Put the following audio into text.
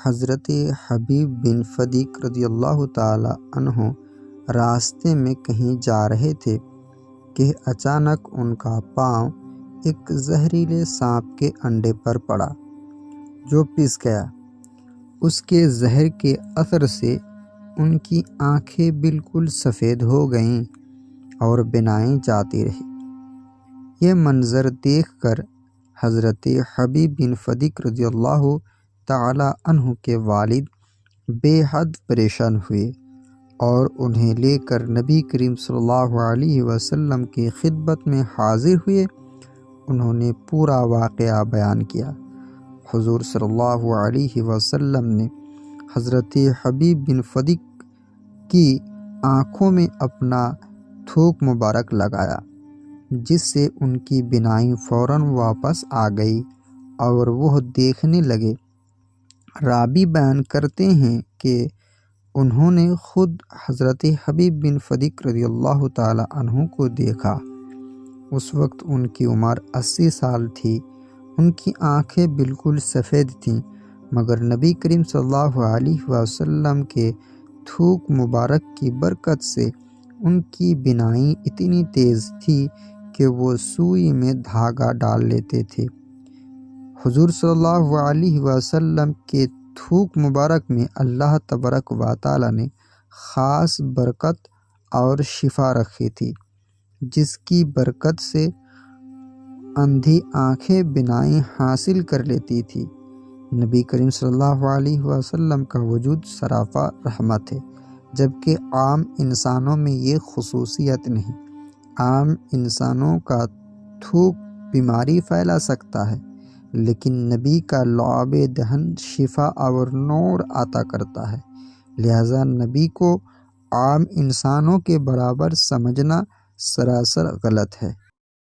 حضرت حبیب بن فدیق رضی اللہ تعالی عنہ راستے میں کہیں جا رہے تھے کہ اچانک ان کا پاؤں ایک زہریلے سانپ کے انڈے پر پڑا جو پس گیا۔ اس کے زہر کے اثر سے ان کی آنکھیں بالکل سفید ہو گئیں اور بینائی جاتی رہی۔ یہ منظر دیکھ کر حضرت حبیب بن فدیق رضی اللہ تعالی عنہ کے والد بے حد پریشان ہوئے اور انہیں لے کر نبی کریم صلی اللہ علیہ وسلم کی خدمت میں حاضر ہوئے۔ انہوں نے پورا واقعہ بیان کیا۔ حضور صلی اللہ علیہ وسلم نے حضرت حبیب بن فدیق کی آنکھوں میں اپنا تھوک مبارک لگایا، جس سے ان کی بینائی فوراً واپس آ گئی اور وہ دیکھنے لگے۔ راوی بیان کرتے ہیں کہ انہوں نے خود حضرت حبیب بن فدیق رضی اللہ تعالی عنہ کو دیکھا۔ اس وقت ان کی عمر 80 سال تھی۔ ان کی آنکھیں بالکل سفید تھیں، مگر نبی کریم صلی اللہ علیہ وسلم کے تھوک مبارک کی برکت سے ان کی بینائی اتنی تیز تھی کہ وہ سوئی میں دھاگا ڈال لیتے تھے۔ حضور صلی اللہ علیہ وسلم کے تھوک مبارک میں اللہ تبارک و تعالی نے خاص برکت اور شفا رکھی تھی، جس کی برکت سے اندھی آنکھیں بینائی حاصل کر لیتی تھی۔ نبی کریم صلی اللہ علیہ وسلم کا وجود سراپا رحمت ہے، جبکہ عام انسانوں میں یہ خصوصیت نہیں۔ عام انسانوں کا تھوک بیماری پھیلا سکتا ہے، لیکن نبی کا لعاب دہن شفا اور نور عطا کرتا ہے، لہذا نبی کو عام انسانوں کے برابر سمجھنا سراسر غلط ہے۔